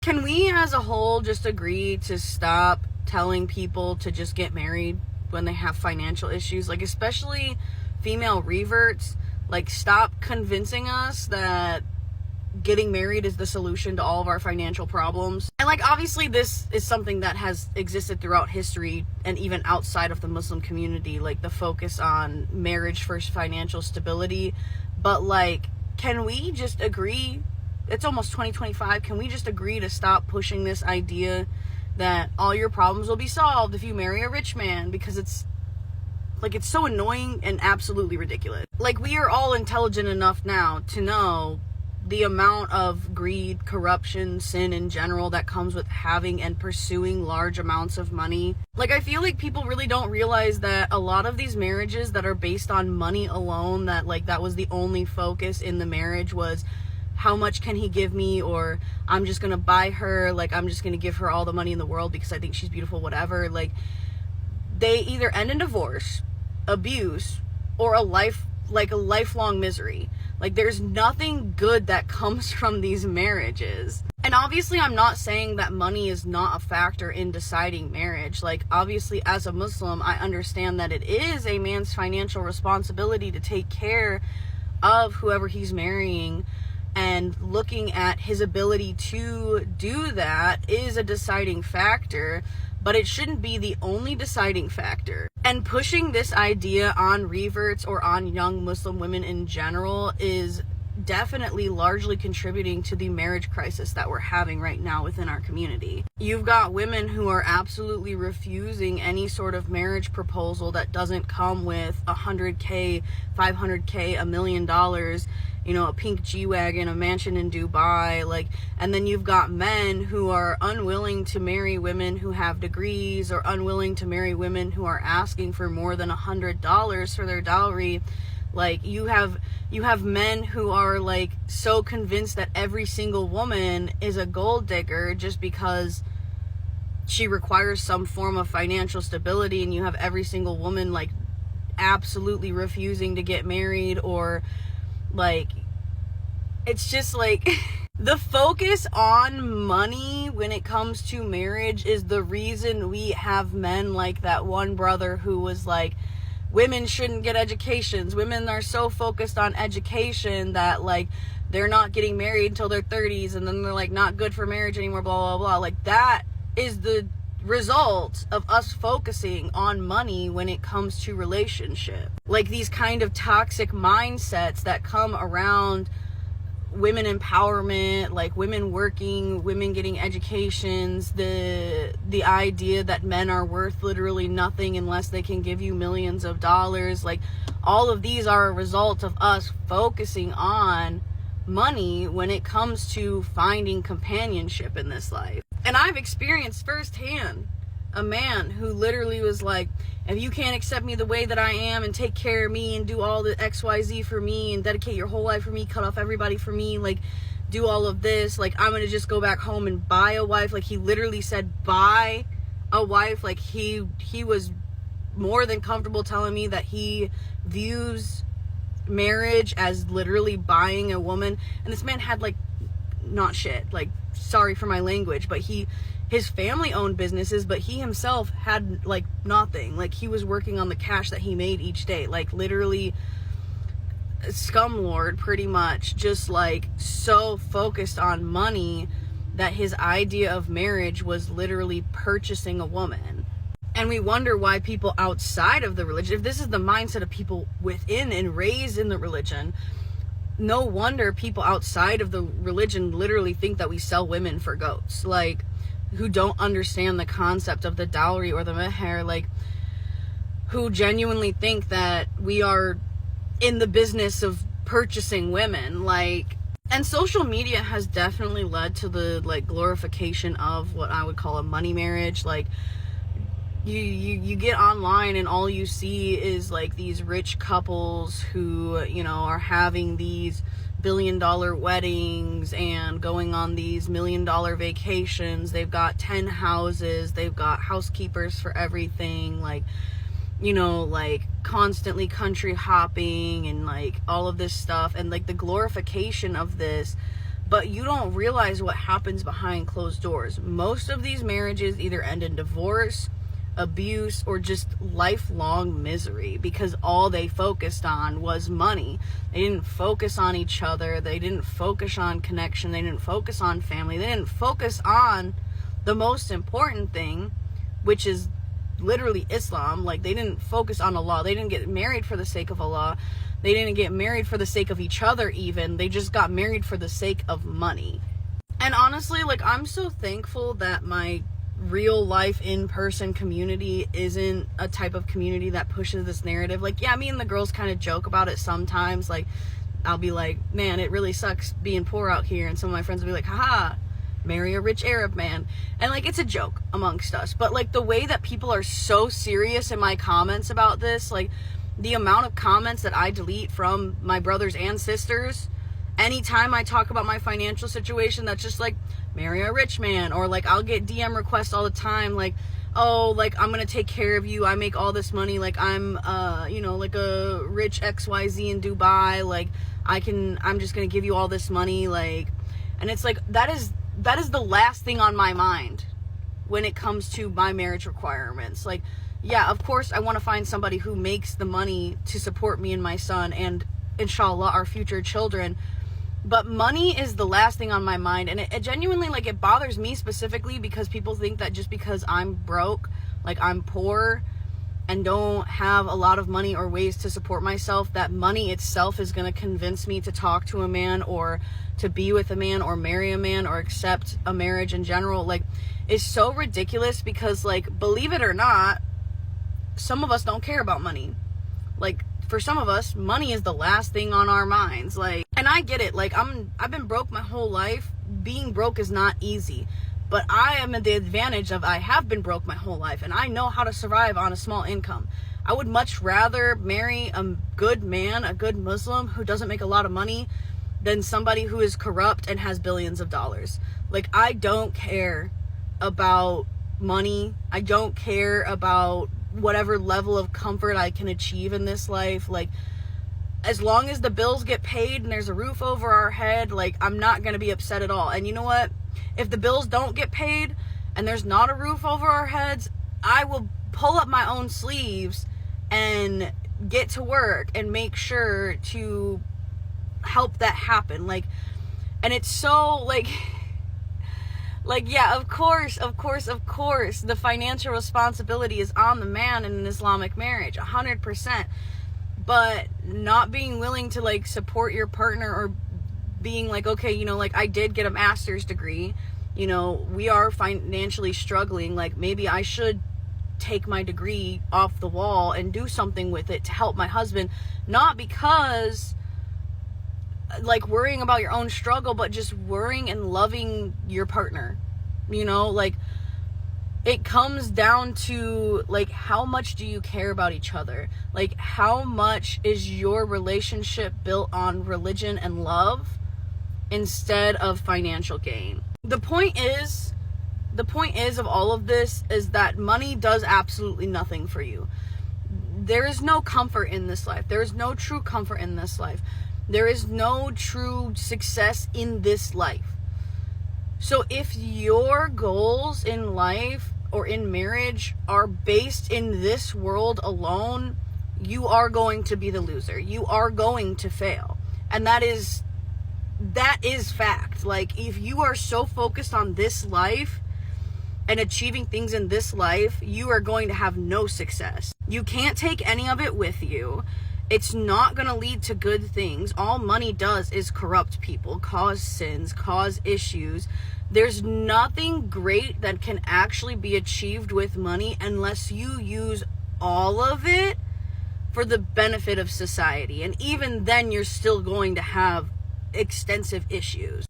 Can we as a whole just agree to stop telling people to just get married when they have financial issues? Like, especially female reverts, like, stop convincing us that getting married is the solution to all of our financial problems. And like, obviously this is something that has existed throughout history and even outside of the Muslim community, like the focus on marriage for financial stability. But like, can we just agree, it's almost 2025, can we just agree to stop pushing this idea that all your problems will be solved if you marry a rich man? Because it's like, it's so annoying and absolutely ridiculous. Like, we are all intelligent enough now to know the amount of greed, corruption, sin in general that comes with having and pursuing large amounts of money. Like, I feel like people really don't realize that a lot of these marriages that are based on money alone, that like that was the only focus in the marriage, was how much can he give me, or I'm just gonna buy her, like I'm just gonna give her all the money in the world because I think she's beautiful, whatever. Like, they either end in divorce, abuse, or a lifelong misery. Like, there's nothing good that comes from these marriages. And obviously, I'm not saying that money is not a factor in deciding marriage. Like, obviously, as a Muslim, I understand that it is a man's financial responsibility to take care of whoever he's marrying, and looking at his ability to do that is a deciding factor, but it shouldn't be the only deciding factor. And pushing this idea on reverts or on young Muslim women in general is definitely largely contributing to the marriage crisis that we're having right now within our community. You've got women who are absolutely refusing any sort of marriage proposal that doesn't come with $100K, $500K, $1 million, you know, a pink G-Wagon, a mansion in Dubai, like, and then you've got men who are unwilling to marry women who have degrees, or unwilling to marry women who are asking for more than $100 for their dowry. Like, you have men who are like so convinced that every single woman is a gold digger just because she requires some form of financial stability, and you have every single woman like absolutely refusing to get married, or like, it's just like the focus on money when it comes to marriage is the reason we have men like that one brother who was like, women shouldn't get educations. Women are so focused on education that like they're not getting married until their 30s, and then they're like not good for marriage anymore, blah, blah, blah. Like, that is the result of us focusing on money when it comes to relationship. Like, these kind of toxic mindsets that come around women empowerment, like women working, women getting educations, the idea that men are worth literally nothing unless they can give you millions of dollars. Like, all of these are a result of us focusing on money when it comes to finding companionship in this life. And I've experienced firsthand a man who literally was like, if you can't accept me the way that I am and take care of me and do all the XYZ for me and dedicate your whole life for me, cut off everybody for me, like do all of this, like I'm gonna just go back home and buy a wife. Like, he literally said buy a wife. Like, he was more than comfortable telling me that he views marriage as literally buying a woman. And this man had like not shit, like, sorry for my language, but his family owned businesses, but he himself had like nothing. Like, he was working on the cash that he made each day, like literally a scumlord pretty much, just like so focused on money that his idea of marriage was literally purchasing a woman. And we wonder why people outside of the religion, if this is the mindset of people within and raised in the religion, no wonder people outside of the religion literally think that we sell women for goats, like, who don't understand the concept of the dowry or the meher, like, who genuinely think that we are in the business of purchasing women. Like, and social media has definitely led to the like glorification of what I would call a money marriage. Like, you get online and all you see is like these rich couples who, you know, are having these billion-dollar weddings and going on these million-dollar vacations. They've got 10 houses, they've got housekeepers for everything, like, you know, like constantly country hopping and like all of this stuff. And like the glorification of this but you don't realize what happens behind closed doors. Most of these marriages either end in divorce, abuse, or just lifelong misery, because all they focused on was money. They didn't focus on each other. They didn't focus on connection. They didn't focus on family. They didn't focus on the most important thing, which is literally Islam. Like, they didn't focus on Allah. They didn't get married for the sake of Allah. They didn't get married for the sake of each other even. They just got married for the sake of money. And honestly, like, I'm so thankful that my real life in-person community isn't a type of community that pushes this narrative. Like, yeah, me and the girls kind of joke about it sometimes. Like, I'll be like, man, it really sucks being poor out here. And some of my friends will be like, haha, marry a rich Arab man. And like, it's a joke amongst us. But like, the way that people are so serious in my comments about this, like the amount of comments that I delete from my brothers and sisters anytime I talk about my financial situation, that's just like, marry a rich man. Or like, I'll get DM requests all the time, like, oh, like, I'm gonna take care of you, I make all this money, like, I'm like a rich XYZ in Dubai, like, I'm just gonna give you all this money, like. And it's like, that is the last thing on my mind when it comes to my marriage requirements. Like, yeah, of course I want to find somebody who makes the money to support me and my son and inshallah our future children, but money is the last thing on my mind. And it genuinely, like, it bothers me specifically because people think that just because I'm broke, like I'm poor and don't have a lot of money or ways to support myself, that money itself is going to convince me to talk to a man or to be with a man or marry a man or accept a marriage in general. Like, it's so ridiculous because, like, believe it or not, some of us don't care about money. Like, for some of us, money is the last thing on our minds. Like, and I get it. Like, I've been broke my whole life. Being broke is not easy. But I am at the advantage of I have been broke my whole life, and I know how to survive on a small income. I would much rather marry a good man, a good Muslim who doesn't make a lot of money, than somebody who is corrupt and has billions of dollars. Like, I don't care about money. I don't care about whatever level of comfort I can achieve in this life. Like, as long as the bills get paid and there's a roof over our head, like, I'm not going to be upset at all. And you know what? If the bills don't get paid and there's not a roof over our heads, I will pull up my own sleeves and get to work and make sure to help that happen. Like, and it's so like yeah, of course the financial responsibility is on the man in an Islamic marriage, 100%. But not being willing to, like, support your partner, or being like, okay, like, I did get a master's degree, we are financially struggling, like, maybe I should take my degree off the wall and do something with it to help my husband. Not because, like, worrying about your own struggle, but just worrying and loving your partner. Like, it comes down to, like, how much do you care about each other? Like, how much is your relationship built on religion and love instead of financial gain? The point is of all of this is that money does absolutely nothing for you. There is no comfort in this life. There is no true comfort in this life. There is no true success in this life. So if your goals in life or in marriage are based in this world alone, you are going to be the loser. You are going to fail. And that is fact. Like, if you are so focused on this life and achieving things in this life, you are going to have no success. You can't take any of it with you. It's not going to lead to good things. All money does is corrupt people, cause sins, cause issues. There's nothing great that can actually be achieved with money unless you use all of it for the benefit of society. And even then, you're still going to have extensive issues.